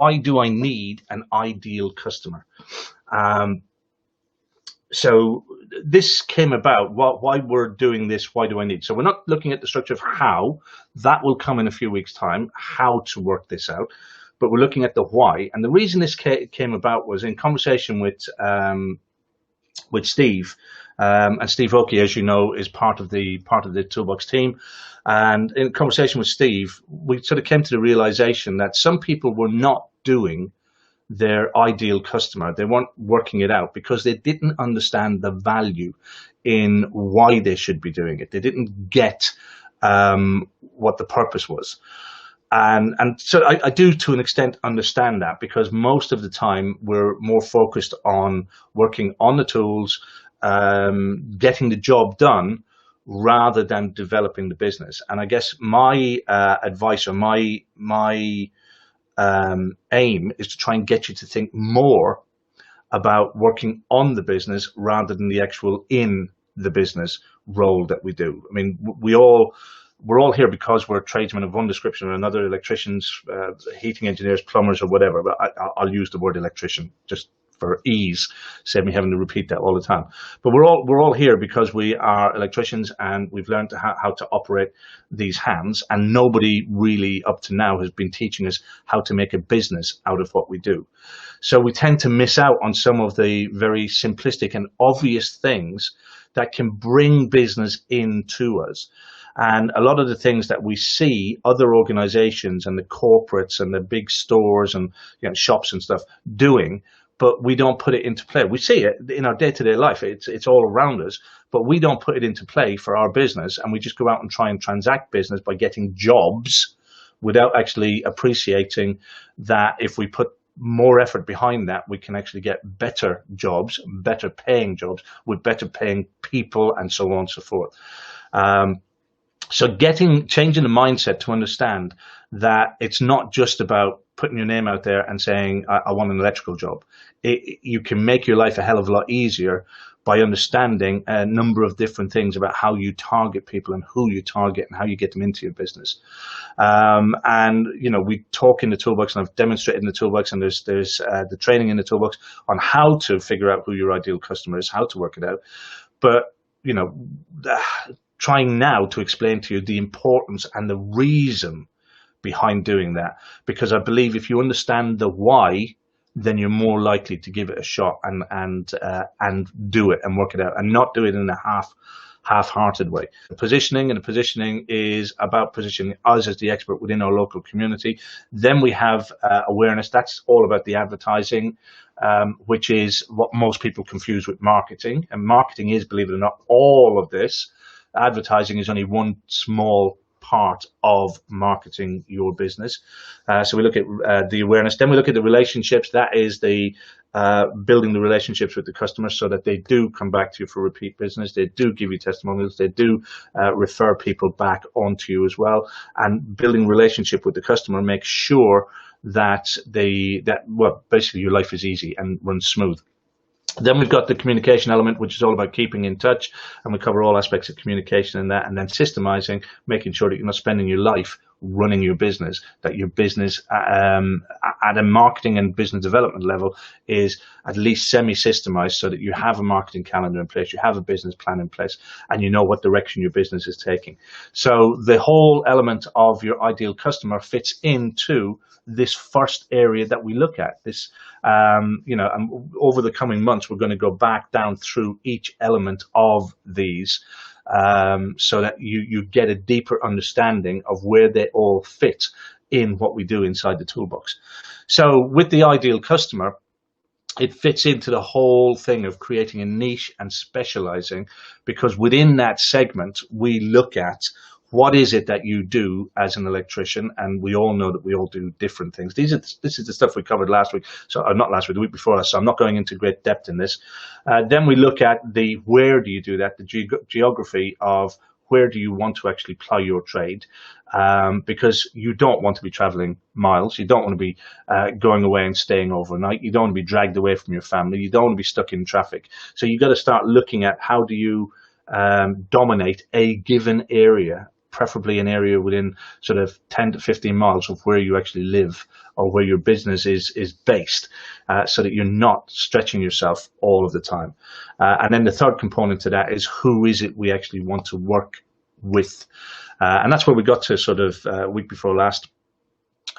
why do I need an ideal customer? So this came about, why we're doing this, why do I need? So we're not looking at the structure of how, that will come in a few weeks' time, how to work this out, but we're looking at the why. And the reason this came about was in conversation with Steve, and Steve Oakey, as you know, is part of the Toolbox team. And in conversation with Steve, we sort of came to the realization that some people were not doing their ideal customer. They weren't working it out because they didn't understand the value in why they should be doing it. They didn't get what the purpose was. And so I do, to an extent, understand that, because most of the time we're more focused on working on the tools, getting the job done, rather than developing the business. And I guess my advice, or my aim, is to try and get you to think more about working on the business rather than the actual in the business role that we do. I mean, we're all here because we're tradesmen of one description or another, electricians, heating engineers, plumbers, or whatever. But I'll use the word electrician just for ease, save me having to repeat that all the time. But we're all here because we are electricians, and we've learned how to operate these hands. And nobody really up to now has been teaching us how to make a business out of what we do. So we tend to miss out on some of the very simplistic and obvious things that can bring business into us. And a lot of the things that we see other organizations and the corporates and the big stores and shops and stuff doing, but we don't put it into play. We see it in our day-to-day life. It's all around us, but we don't put it into play for our business. And we just go out and try and transact business by getting jobs without actually appreciating that if we put more effort behind that, we can actually get better jobs, better paying jobs with better paying people, and so on and so forth. So changing the mindset to understand that it's not just about putting your name out there and saying, I want an electrical job. You can make your life a hell of a lot easier by understanding a number of different things about how you target people and who you target and how you get them into your business. And, we talk in the Toolbox, and I've demonstrated in the Toolbox, and there's the training in the Toolbox on how to figure out who your ideal customer is, how to work it out. But, trying now to explain to you the importance and the reason behind doing that, because I believe if you understand the why, then you're more likely to give it a shot and do it and work it out, and not do it in a half-hearted way. The positioning is about positioning us as the expert within our local community. Then we have awareness. That's all about the advertising, which is what most people confuse with marketing. And marketing is, believe it or not, all of this. Advertising is only one small part of marketing your business. So we look at the awareness. Then we look at the relationships. That is the building the relationships with the customers so that they do come back to you for repeat business. They do give you testimonials. They do refer people back onto you as well. And building relationship with the customer makes sure that basically your life is easy and runs smooth. Then we've got the communication element, which is all about keeping in touch, and we cover all aspects of communication in that, and then systemizing, making sure that you're not spending your life running your business, that your business at a marketing and business development level is at least semi-systemized, so that you have a marketing calendar in place, you have a business plan in place, and you know what direction your business is taking. So the whole element of your ideal customer fits into this first area that we look at. This, and over the coming months, we're going to go back down through each element of these, so that you get a deeper understanding of where they all fit in what we do inside the Toolbox. So with the ideal customer, it fits into the whole thing of creating a niche and specializing, because within that segment, we look at what is it that you do as an electrician, and we all know that we all do different things. This is the stuff we covered last week, not last week, the week before, so I'm not going into great depth in this. Then we look at the where do you do that, the geography of where do you want to actually ply your trade, because you don't want to be traveling miles, you don't want to be going away and staying overnight, you don't want to be dragged away from your family, you don't want to be stuck in traffic. So you got to start looking at how do you dominate a given area preferably an area within sort of 10 to 15 miles of where you actually live or where your business is based, so that you're not stretching yourself all of the time. And then the third component to that is, who is it we actually want to work with? And that's where we got to sort of week before last.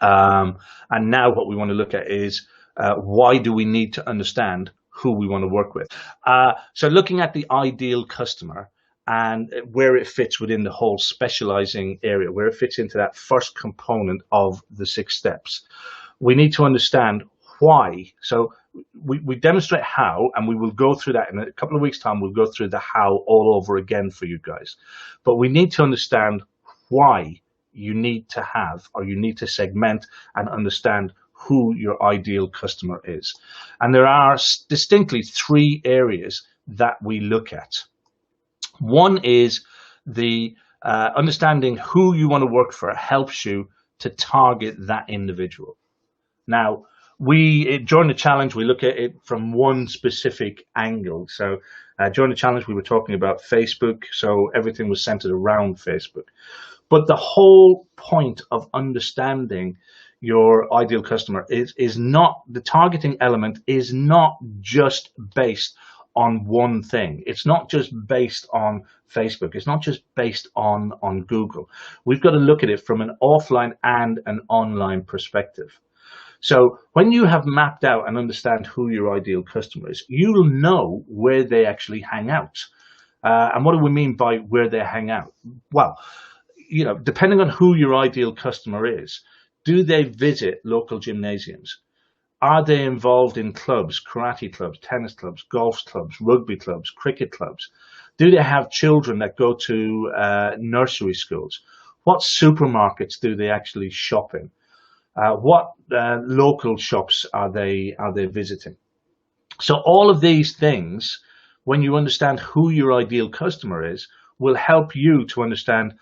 And now what we want to look at is, why do we need to understand who we want to work with? So looking at the ideal customer and where it fits within the whole specializing area, where it fits into that first component of the 6 steps, we need to understand why. So we demonstrate how, and we will go through that in a couple of weeks' time. We'll go through the how all over again for you guys. But we need to understand why you need to have, or you need to segment and understand who your ideal customer is. And there are distinctly 3 areas that we look at. One is the understanding who you want to work for helps you to target that individual. Now, during the challenge, we look at it from one specific angle. So during the challenge, we were talking about Facebook. So everything was centered around Facebook. But the whole point of understanding your ideal customer is not, the targeting element is not just based on one thing. It's not just based on Facebook. It's not just based on Google. We've got to look at it from an offline and an online perspective. So when you have mapped out and understand who your ideal customer is, you'll know where they actually hang out. And what do we mean by where they hang out? Well, you know, depending on who your ideal customer is, do they visit local gymnasiums? Are they involved in clubs, karate clubs, tennis clubs, golf clubs, rugby clubs, cricket clubs? Do they have children that go to nursery schools? What supermarkets do they actually shop in? What local shops are they visiting? So all of these things, when you understand who your ideal customer is, will help you to understand,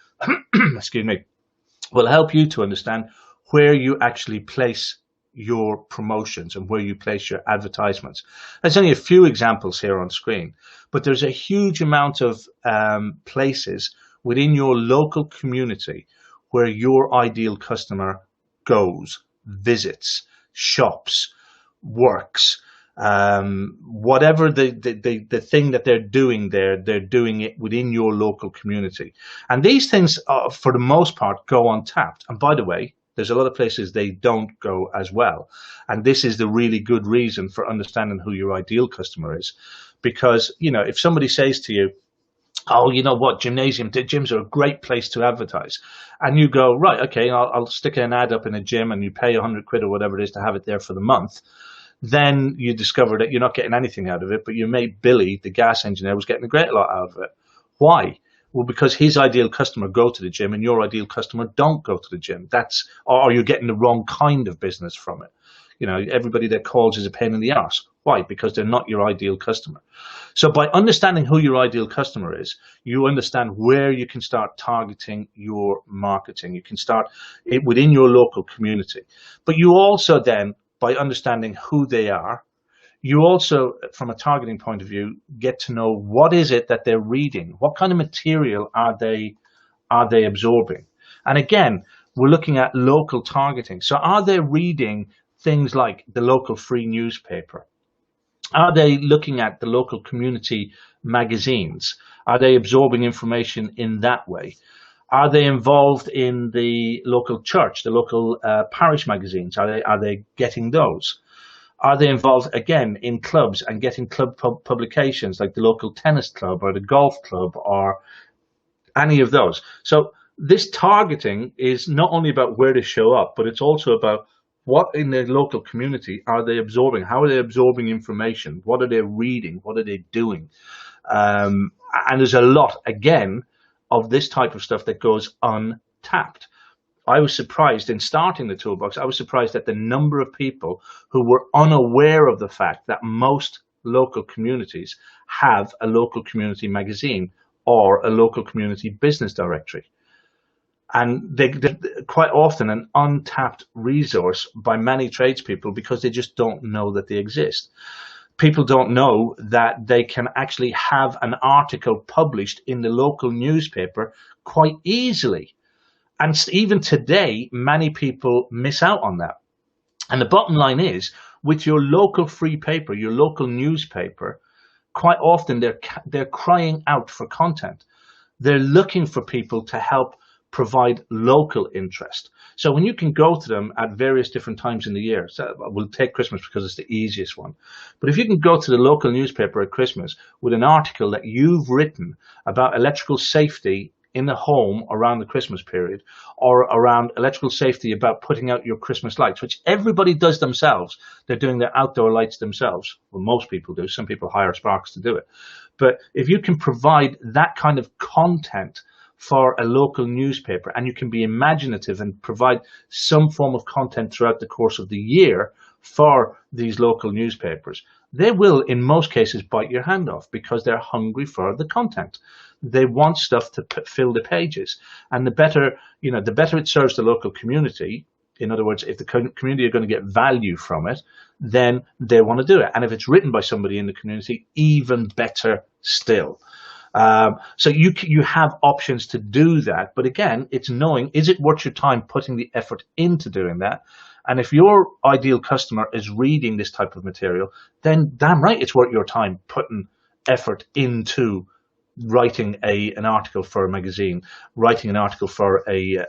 excuse me, will help you to understand where you actually place your promotions and where you place your advertisements. There's only a few examples here on screen, but there's a huge amount of places within your local community where your ideal customer goes, visits, shops, works, whatever the thing that they're doing there, they're doing it within your local community. And these things, for the most part, go untapped. And by the way, there's a lot of places they don't go as well. And this is the really good reason for understanding who your ideal customer is. Because, you know, if somebody says to you, oh, you know what, gyms are a great place to advertise. And you go, right, okay, I'll stick an ad up in a gym, and you pay 100 quid or whatever it is to have it there for the month. Then you discover that you're not getting anything out of it, but your mate Billy, the gas engineer, was getting a great lot out of it. Why? Well, because his ideal customer go to the gym and your ideal customer don't go to the gym. Or you're getting the wrong kind of business from it. You know, everybody that calls is a pain in the arse. Why? Because they're not your ideal customer. So by understanding who your ideal customer is, you understand where you can start targeting your marketing. You can start it within your local community. But you also then, by understanding who they are, you also, from a targeting point of view, get to know what is it that they're reading, what kind of material are they absorbing. And again, we're looking at local targeting. So are they reading things like the local free newspaper? Are they looking at the local community magazines? Are they absorbing information in that way? Are they involved in the local church, the local parish magazines? Are they getting those? Are they involved, again, in clubs and getting club publications like the local tennis club or the golf club or any of those? So this targeting is not only about where they show up, but it's also about what in their local community are they absorbing? How are they absorbing information? What are they reading? What are they doing? And there's a lot, again, of this type of stuff that goes untapped. I was surprised in starting the toolbox. I was surprised at the number of people who were unaware of the fact that most local communities have a local community magazine or a local community business directory. And they're quite often an untapped resource by many tradespeople because they just don't know that they exist. people don't know that they can actually have an article published in the local newspaper quite easily. And even today, many people miss out on that. And the bottom line is, with your local free paper, your local newspaper, quite often they're crying out for content. They're looking for people to help provide local interest. So when you can go to them at various different times in the year, so we'll take Christmas because it's the easiest one, but if you can go to the local newspaper at Christmas with an article that you've written about electrical safety in the home around the Christmas period, or around electrical safety about putting out your Christmas lights, which everybody does themselves. They're doing their outdoor lights themselves. Well, most people do. Some people hire S.P.A.R.K.S to do it. But if you can provide that kind of content for a local newspaper, and you can be imaginative and provide some form of content throughout the course of the year for these local newspapers, they will, in most cases, bite your hand off because they're hungry for the content. They want stuff to fill the pages, and the better it serves the local community. In other words, if the community are going to get value from it, then they want to do it. And if it's written by somebody in the community, even better still. So you have options to do that, but again, it's knowing, is it worth your time putting the effort into doing that? And if your ideal customer is reading this type of material, then damn right it's worth your time putting effort into writing an article for a magazine, writing an article for a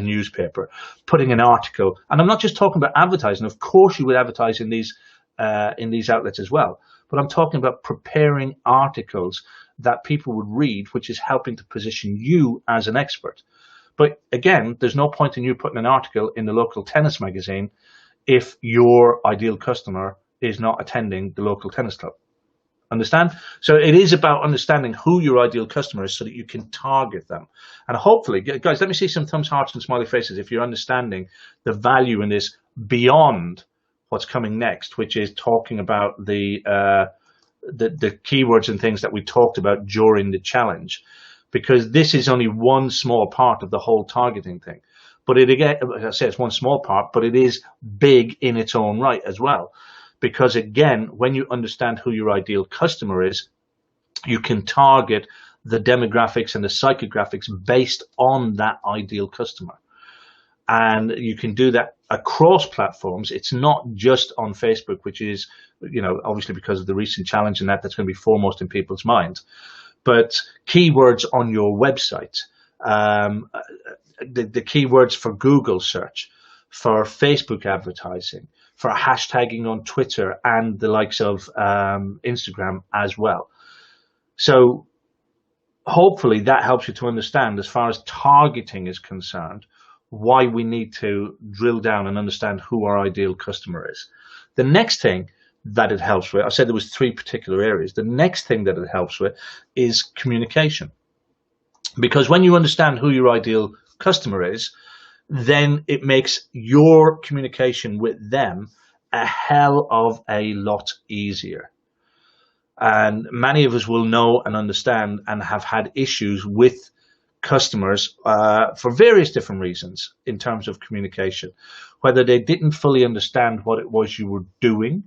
newspaper, putting an article. And I'm not just talking about advertising. Of course, you would advertise in these outlets as well. But I'm talking about preparing articles that people would read, which is helping to position you as an expert. But again, there's no point in you putting an article in the local tennis magazine if your ideal customer is not attending the local tennis club. Understand? So it is about understanding who your ideal customer is so that you can target them. And hopefully, guys, let me see some thumbs, hearts, and smiley faces if you're understanding the value in this beyond what's coming next, which is talking about the keywords and things that we talked about during the challenge. Because this is only one small part of the whole targeting thing. But it, again, as I say, it's one small part, but it is big in its own right as well. Because again, when you understand who your ideal customer is, you can target the demographics and the psychographics based on that ideal customer. And you can do that across platforms. It's not just on Facebook, which is, obviously because of the recent challenge and that's going to be foremost in people's minds. But keywords on your website, the keywords for Google search, for Facebook advertising, for hashtagging on Twitter and the likes of Instagram as well. So hopefully that helps you to understand, as far as targeting is concerned, why we need to drill down and understand who our ideal customer is. The next thing that it helps with, I said there was 3 particular areas. The next thing that it helps with is communication. Because when you understand who your ideal customer is, then it makes your communication with them a hell of a lot easier. And many of us will know and understand and have had issues with customers for various different reasons in terms of communication, whether they didn't fully understand what it was you were doing,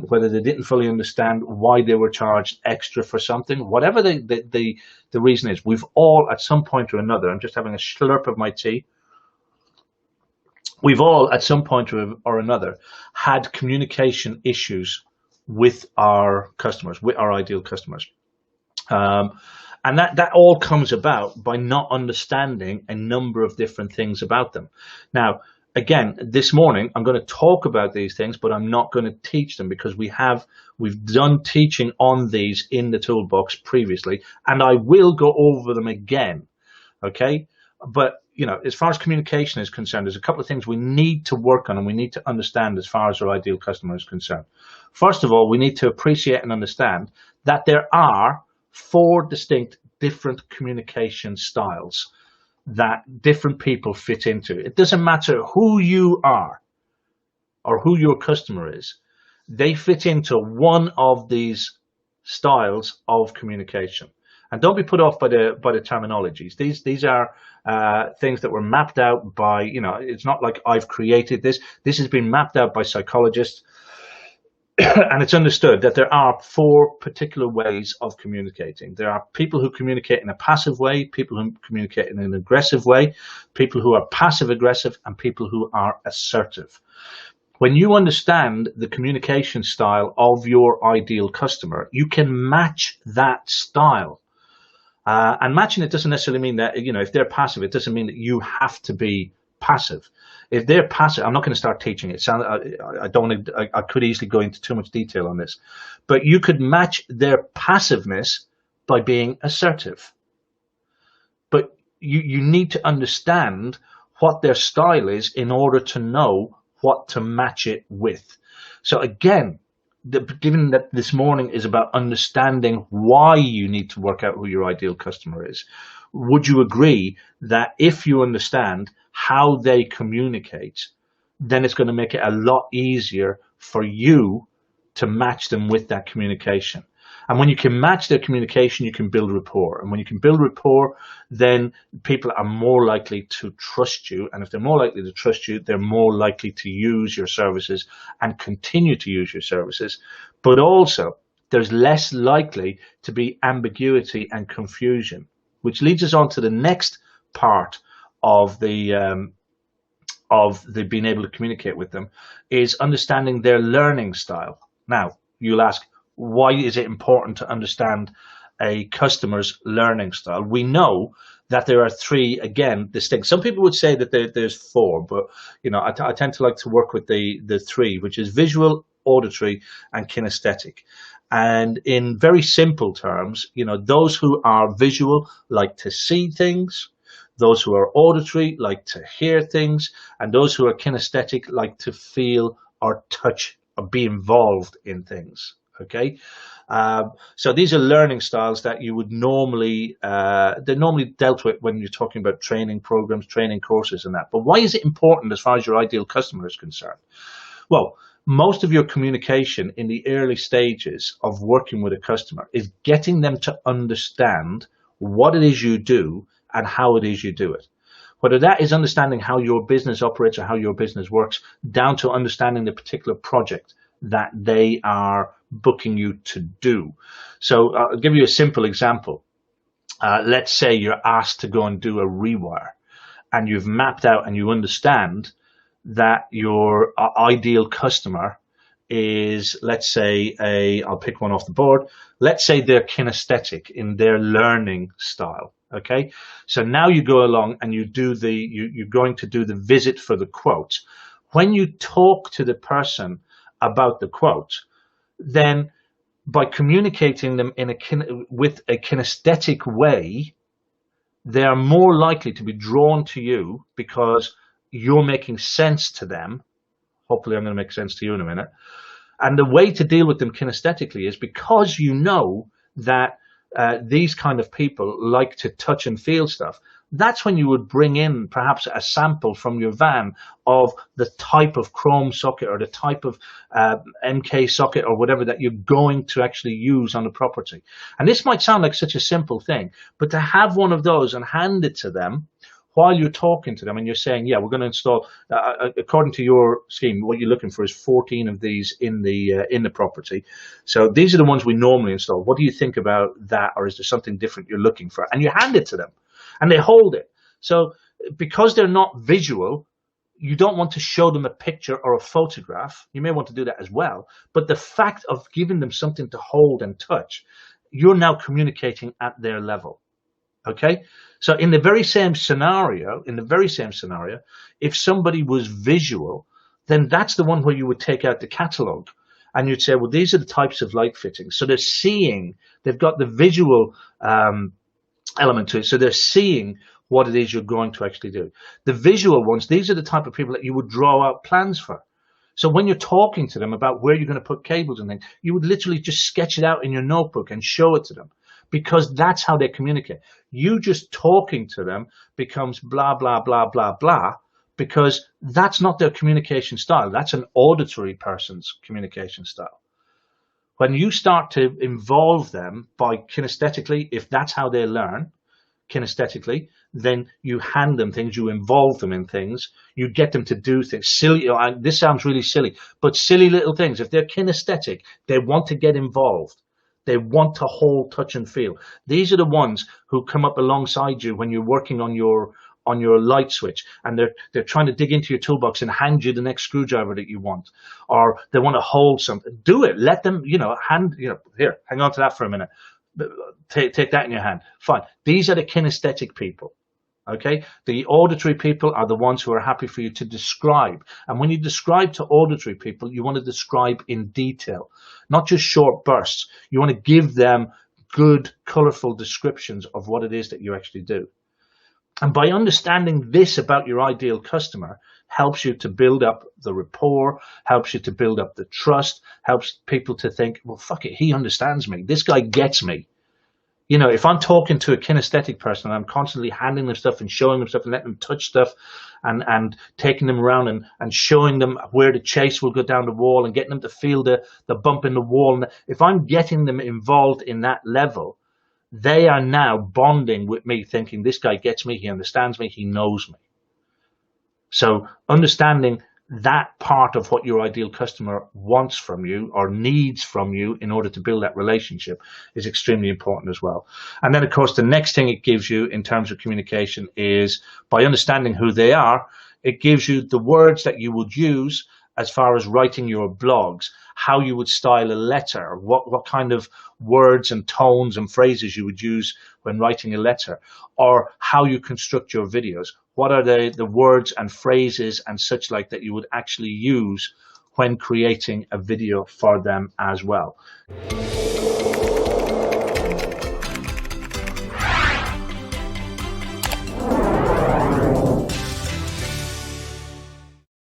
whether they didn't fully understand why they were charged extra for something, whatever the reason is. We've all, at some point or another, I'm just having a slurp of my tea, we've all, at some point or another, had communication issues with our customers, with our ideal customers. And that all comes about by not understanding a number of different things about them. Now, again, this morning, I'm going to talk about these things, but I'm not going to teach them, because we've done teaching on these in the toolbox previously, and I will go over them again. Okay. But, as far as communication is concerned, there's a couple of things we need to work on and we need to understand as far as our ideal customer is concerned. First of all, we need to appreciate and understand that there are 4 distinct different communication styles that different people fit into. It doesn't matter who you are or who your customer is. They fit into one of these styles of communication. And don't be put off by the terminologies. These are things that were mapped out by, it's not like I've created this. This has been mapped out by psychologists And it's understood that there are four particular ways of communicating. There are people who communicate in a passive way, people who communicate in an aggressive way, people who are passive aggressive, and people who are assertive. When you understand the communication style of your ideal customer, you can match that style. And matching it doesn't necessarily mean that, if they're passive, it doesn't mean that you have to be passive. If they're passive, I'm not going to start teaching it. I don't. I could easily go into too much detail on this, but you could match their passiveness by being assertive. But you need to understand what their style is in order to know what to match it with. So again, given that this morning is about understanding why you need to work out who your ideal customer is, would you agree that if you understand how they communicate, then it's going to make it a lot easier for you to match them with that communication? And when you can match their communication, you can build rapport. And when you can build rapport, then people are more likely to trust you. And if they're more likely to trust you, they're more likely to use your services and continue to use your services. But also, there's less likely to be ambiguity and confusion, which leads us on to the next part of the being able to communicate with them, is understanding their learning style. Now, you'll ask, why is it important to understand a customer's learning style? We know that there are three, again, distinct. Some people would say that there's four, but I tend to like to work with the three, which is visual, auditory, and kinesthetic. And in very simple terms, those who are visual like to see things, those who are auditory like to hear things, and those who are kinesthetic like to feel or touch or be involved in things. Okay, so these are learning styles that you would normally they're normally dealt with when you're talking about training programs, training courses, and that. But why is it important as far as your ideal customer is concerned? Well, most of your communication in the early stages of working with a customer is getting them to understand what it is you do and how it is you do it. Whether that is understanding how your business operates or how your business works, down to understanding the particular project that they are booking you to do. So I'll give you a simple example. Let's say you're asked to go and do a rewire, and you've mapped out and you understand that your ideal customer is, let's say, I'll pick one off the board. Let's say they're kinesthetic in their learning style. Okay, so now you go along and you're going to do the visit for the quote. When you talk to the person about the quote, then by communicating them with a kinesthetic way, they are more likely to be drawn to you because you're making sense to them. Hopefully I'm going to make sense to you in a minute. And the way to deal with them kinesthetically is because you know that these kind of people like to touch and feel stuff. That's when you would bring in perhaps a sample from your van of the type of Chrome socket or the type of MK socket or whatever that you're going to actually use on the property. And this might sound like such a simple thing, but to have one of those and hand it to them while you're talking to them and you're saying, yeah, we're going to install, according to your scheme, what you're looking for is 14 of these in the property. So these are the ones we normally install. What do you think about that? Or is there something different you're looking for? And you hand it to them and they hold it. So because they're not visual, you don't want to show them a picture or a photograph. You may want to do that as well. But the fact of giving them something to hold and touch, you're now communicating at their level. Okay, so in the very same scenario, if somebody was visual, then that's the one where you would take out the catalog and you'd say, well, these are the types of light fittings. So they're seeing, they've got the visual element to it. So they're seeing what it is you're going to actually do. The visual ones, these are the type of people that you would draw out plans for. So when you're talking to them about where you're going to put cables and things, you would literally just sketch it out in your notebook and show it to them. Because that's how they communicate. You just talking to them becomes blah, blah, blah, blah, blah, because that's not their communication style. That's an auditory person's communication style. When you start to involve them by kinesthetically, if that's how they learn, kinesthetically, then you hand them things, you involve them in things, you get them to do things. Silly, this sounds really silly, but silly little things. If they're kinesthetic, they want to get involved. They want to hold, touch, and feel. These are the ones who come up alongside you when you're working on your light switch, and they're trying to dig into your toolbox and hand you the next screwdriver that you want, or they want to hold something. Do it. Let them, here, hang on to that for a minute. Take that in your hand. Fine. These are the kinesthetic people. Okay, the auditory people are the ones who are happy for you to describe. And when you describe to auditory people, you want to describe in detail, not just short bursts. You want to give them good, colorful descriptions of what it is that you actually do. And by understanding this about your ideal customer, helps you to build up the rapport, helps you to build up the trust, helps people to think, well, fuck it, he understands me. This guy gets me. You know, if I'm talking to a kinesthetic person and I'm constantly handing them stuff and showing them stuff and letting them touch stuff and taking them around and showing them where the chase will go down the wall and getting them to feel the bump in the wall, and if I'm getting them involved in that level, they are now bonding with me, thinking this guy gets me, he understands me, he knows me. So understanding that part of what your ideal customer wants from you or needs from you in order to build that relationship is extremely important as well. And then, of course, the next thing it gives you in terms of communication is, by understanding who they are, it gives you the words that you would use as far as writing your blogs, how you would style a letter, what kind of words and tones and phrases you would use when writing a letter, or how you construct your videos. What are the words and phrases and such like that you would actually use when creating a video for them as well.